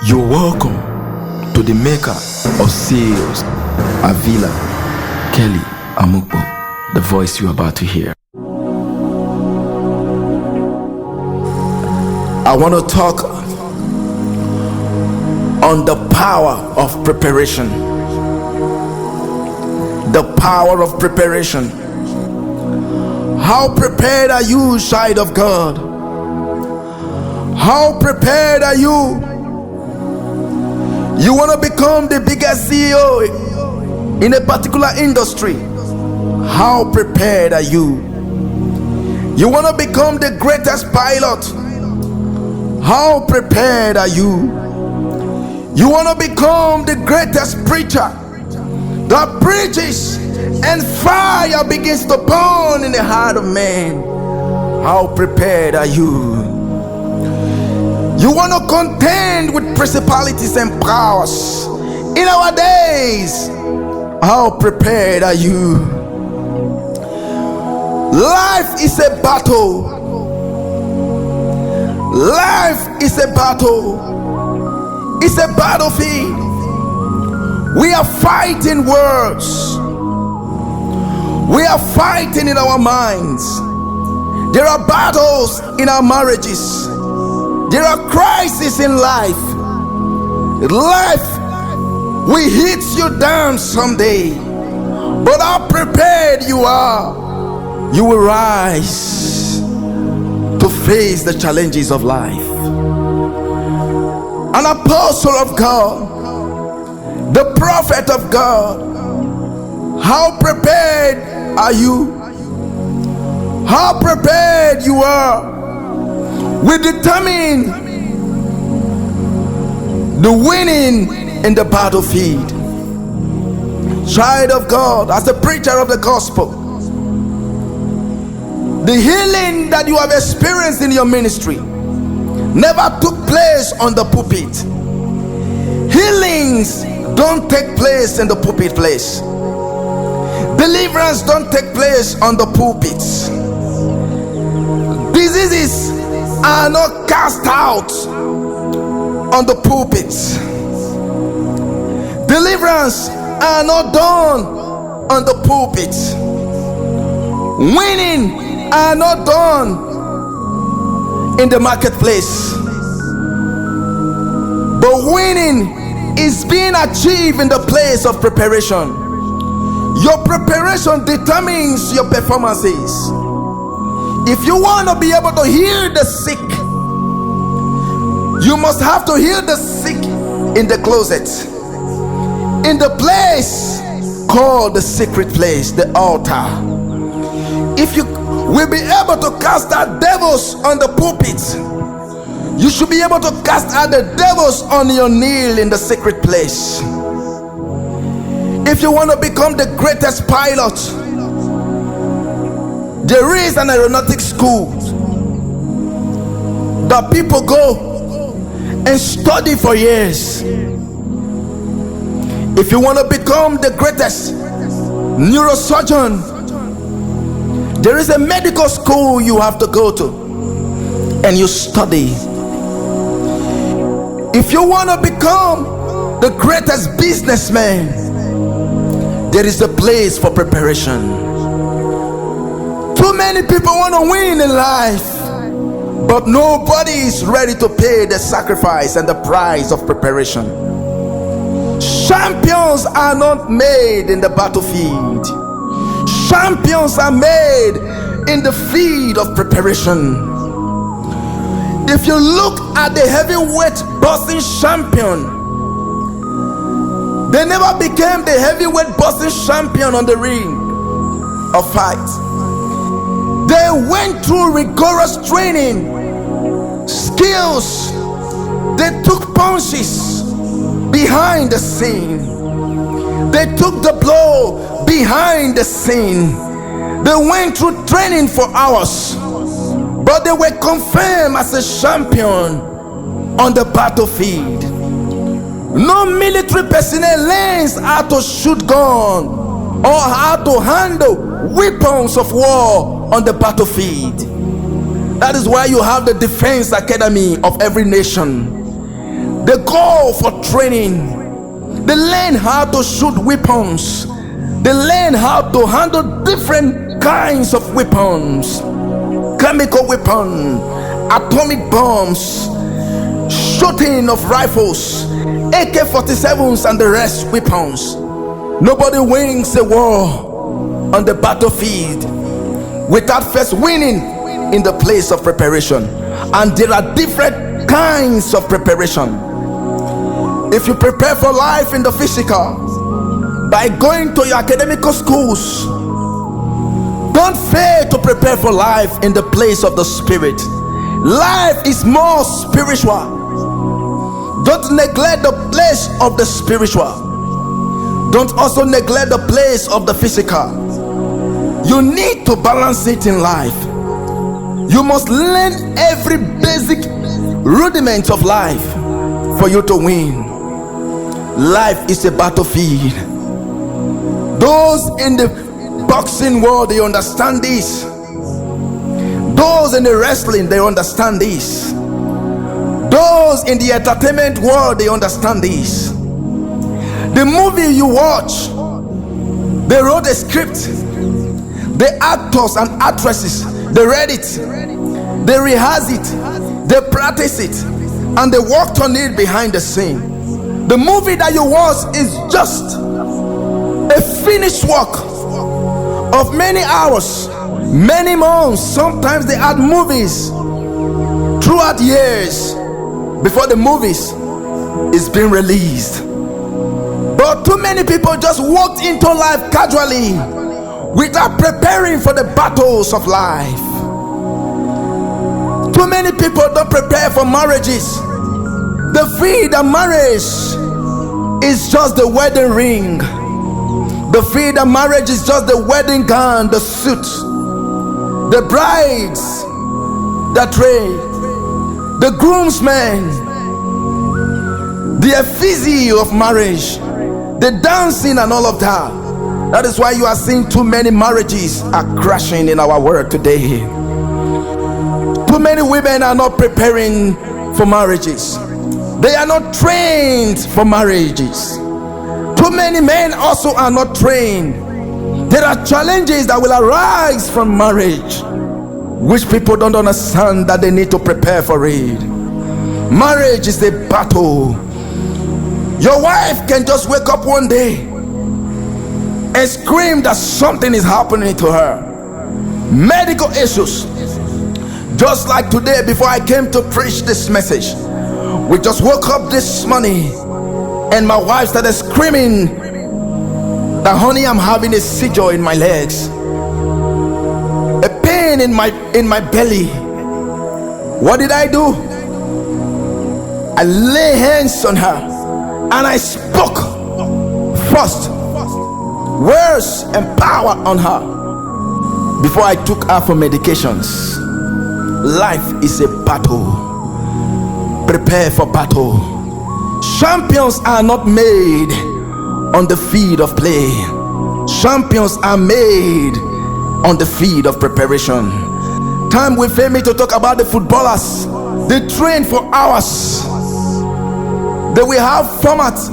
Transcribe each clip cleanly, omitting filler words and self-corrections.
You're welcome to the maker of seals, Havilah, Kelly Amukpo, the voice you're about to hear. I want to talk on the power of preparation. The power of preparation. How prepared are you, child of God? How prepared are you? You want to become the biggest CEO in a particular industry. How prepared are you? You want to become the greatest pilot. How prepared are you? You want to become the greatest preacher that preaches and fire begins to burn in the heart of man. How prepared are you? You want to contend with principalities and powers in our days. How prepared are you? Life is a battle. Life is a battle. It's a battlefield. We are fighting words. We are fighting in our minds. There are battles in our marriages. There are crises in life. Life will hit you down someday. But how prepared you are, you will rise to face the challenges of life. An apostle of God, the prophet of God, how prepared are you? How prepared you are? We determine the winning in the battlefield. Child of God, as a preacher of the gospel, the healing that you have experienced in your ministry never took place on the pulpit. Healings don't take place in the pulpit place. Deliverance don't take place on the pulpits. Diseases are not cast out on the pulpits. Deliverance are not done on the pulpits. Winning are not done in the marketplace. But winning is being achieved in the place of preparation. Your preparation determines your performances. If you want to be able to heal the sick, you must have to heal the sick in the closet, in the place called the secret place, the altar. If you will be able to cast out devils on the pulpit, you should be able to cast out the devils on your knee in the secret place. If you want to become the greatest pilot, there is an aeronautic school that people go and study for years. If you want to become the greatest neurosurgeon, there is a medical school you have to go to and you study. If you want to become the greatest businessman, there is a place for preparation. Too many people want to win in life, but nobody is ready to pay the sacrifice and the price of preparation. Champions are not made in the battlefield. Champions are made in the field of preparation. If you look at the heavyweight boxing champion, they never became the heavyweight boxing champion on the ring of fight. They went through rigorous training, skills. They took punches behind the scene. They took the blow behind the scene. They went through training for hours, but they were confirmed as a champion on the battlefield. No military personnel learns how to shoot gun or how to handle weapons of war on the battlefield. That is why you have the defense academy of every nation. They go for training. They learn how to shoot weapons. They learn how to handle different kinds of weapons. Chemical weapons, atomic bombs, shooting of rifles, AK-47s and the rest weapons. Nobody wins a war on the battlefield without first winning in the place of preparation. And there are different kinds of preparation. If you prepare for life in the physical by going to your academical schools, don't fail to prepare for life in the place of the spirit. Life is more spiritual. Don't neglect the place of the spiritual. Don't also neglect the place of the physical. You need to balance it in life. You must learn every basic rudiment of life for you to win. Life is a battlefield. Those in the boxing world, they understand this. Those in the wrestling, they understand this. Those in the entertainment world, they understand this. The movie you watch, they wrote a script. The actors and actresses, they read it, they rehearse it, they practice it, and they worked on it behind the scene. The movie that you watch is just a finished work of many hours, many months. Sometimes they add movies throughout years before the movies is being released. But too many people just walked into life casually without preparing for the battles of life. Too many people don't prepare for marriages. They feel that marriage is just the wedding ring. They feel that marriage is just the wedding gown, the suit, the brides, the trade, the groomsmen, the effigy of marriage, the dancing and all of that. That is why you are seeing too many marriages are crashing in our world today. Too many women are not preparing for marriages. They are not trained for marriages. Too many men also are not trained. There are challenges that will arise from marriage, which people don't understand that they need to prepare for it. Marriage is a battle. Your wife can just wake up one day and scream that something is happening to her. Medical issues. Just like today, before I came to preach this message, we just woke up this morning and my wife started screaming that, honey, I'm having a seizure in my legs, a pain in my belly. What did I do? I lay hands on her and I spoke first words and power on her before I took her for medications. Life is a battle. Prepare for battle. Champions are not made on the field of play. Champions are made on the field of preparation. Time will fail me to talk about the footballers. They train for hours. They will have formats,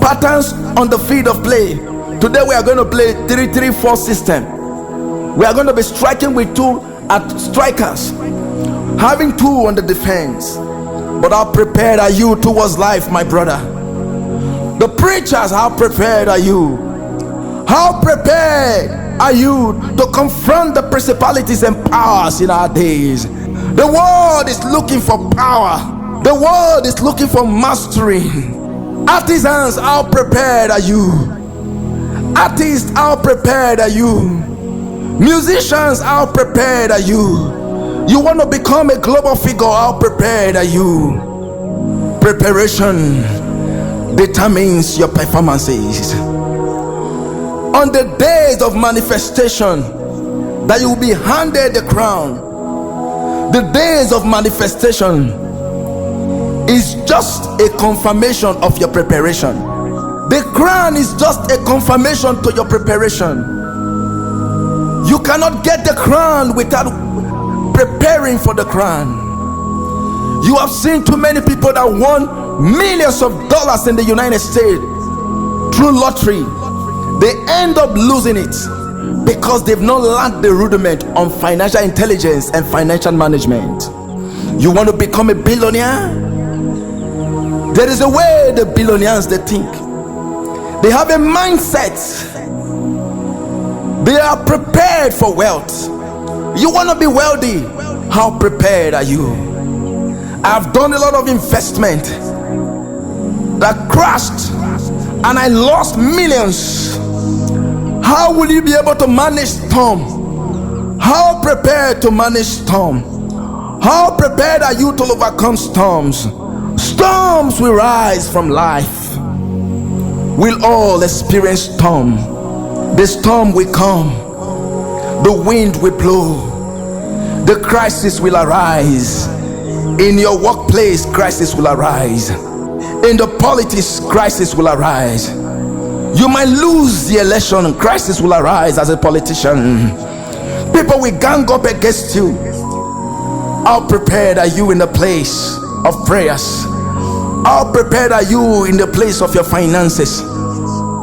patterns on the field of play. Today we are going to play 3-3-4 system. We are going to be striking with two at strikers, having two on the defense. But how prepared are you towards life, my brother? The preachers, how prepared are you? How prepared are you to confront the principalities and powers in our days? The world is looking for power. The world is looking for mastery. Artisans, how prepared are you? Artists, how prepared are you? Musicians, how prepared are you? You want to become a global figure, how prepared are you? Preparation determines your performances. On the days of manifestation, that you will be handed the crown. The days of manifestation is just a confirmation of your preparation. The crown is just a confirmation to your preparation. You cannot get the crown without preparing for the crown. You have seen too many people that won millions of dollars in the United States through lottery, they end up losing it because they've not learned the rudiment on financial intelligence and financial management. You want to become a billionaire? There is a way the billionaires they think. They have a mindset. They are prepared for wealth. You want to be wealthy? How prepared are you? I've done a lot of investment that crashed and I lost millions. How will you be able to manage storm? How prepared to manage storm? How prepared are you to overcome storms? Storms will rise from life. We'll all experience storm. The storm will come. The wind will blow. The crisis will arise. In your workplace, crisis will arise. In the politics, crisis will arise. You might lose the election, crisis will arise as a politician. People will gang up against you. How prepared are you in the place of prayers? How prepared are you in the place of your finances?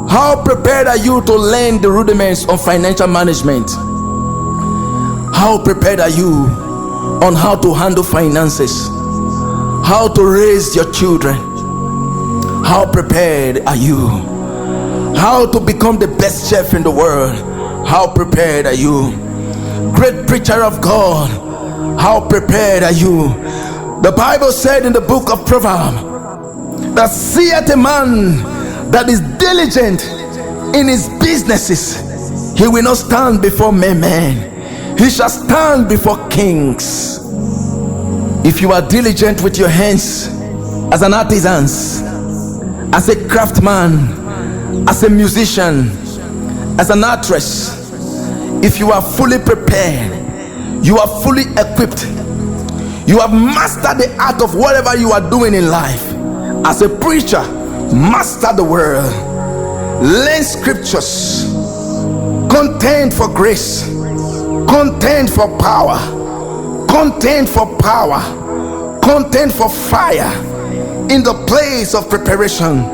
How prepared are you to learn the rudiments of financial management? How prepared are you on how to handle finances? How to raise your children? How prepared are you? How to become the best chef in the world? How prepared are you? Great preacher of God, how prepared are you? The Bible said in the book of Proverbs that seeth a man that is diligent in his businesses, he will not stand before men, he shall stand before kings. If you are diligent with your hands, as an artisan, as a craftsman, as a musician, as an actress, if you are fully prepared, you are fully equipped, you have mastered the art of whatever you are doing in life. As a preacher, master the word, learn scriptures, contend for grace, contend for power, contend for power, contend for fire in the place of preparation.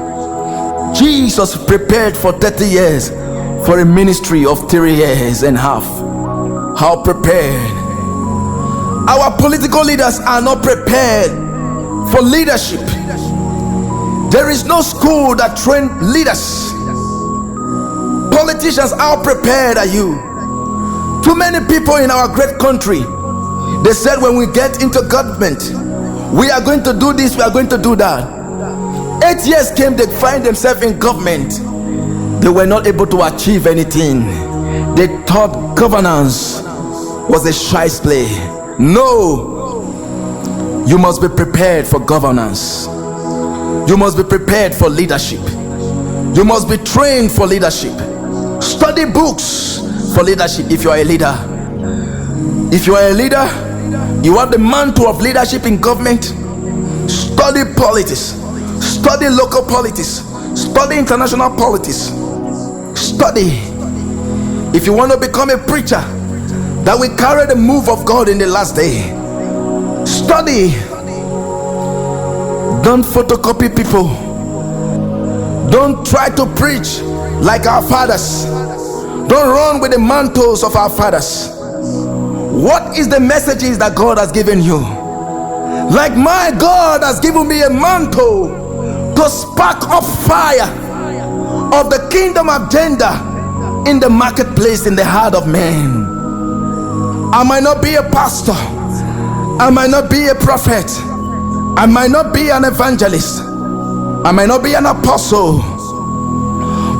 Jesus prepared for 30 years for a ministry of 3 years and a half. How prepared? Our political leaders are not prepared for leadership. There is no school that trains leaders. Politicians, how prepared are you? Too many people in our great country, they said when we get into government, we are going to do this, we are going to do that. 8 years came, they find themselves in government. They were not able to achieve anything. They thought governance was a shy play. No, you must be prepared for governance. You must be prepared for leadership. You must be trained for leadership. Study books for leadership. If you are a leader, if you are a leader, you have the mantle of leadership in government. Study politics, study local politics, study international politics. Study. If you want to become a preacher that will carry the move of God in the last day, study. Don't photocopy people. Don't try to preach like our fathers. Don't run with the mantles of our fathers. What is the messages that God has given you? Like my God has given me a mantle to spark up fire of the kingdom agenda in the marketplace, in the heart of man. I might not be a pastor, I might not be a prophet, I might not be an evangelist, I might not be an apostle,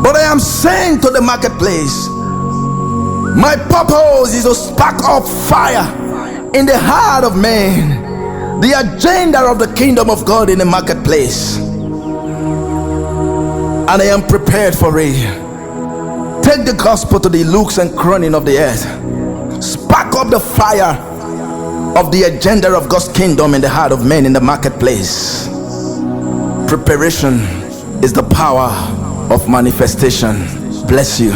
but I am sent to the marketplace. My purpose is to spark up fire in the heart of man, the agenda of the kingdom of God in the marketplace. And I am prepared for it. Take the gospel to the nooks and crannies of the earth. Spark up the fire of the agenda of God's kingdom in the heart of men in the marketplace. Preparation is the power of manifestation. Bless you.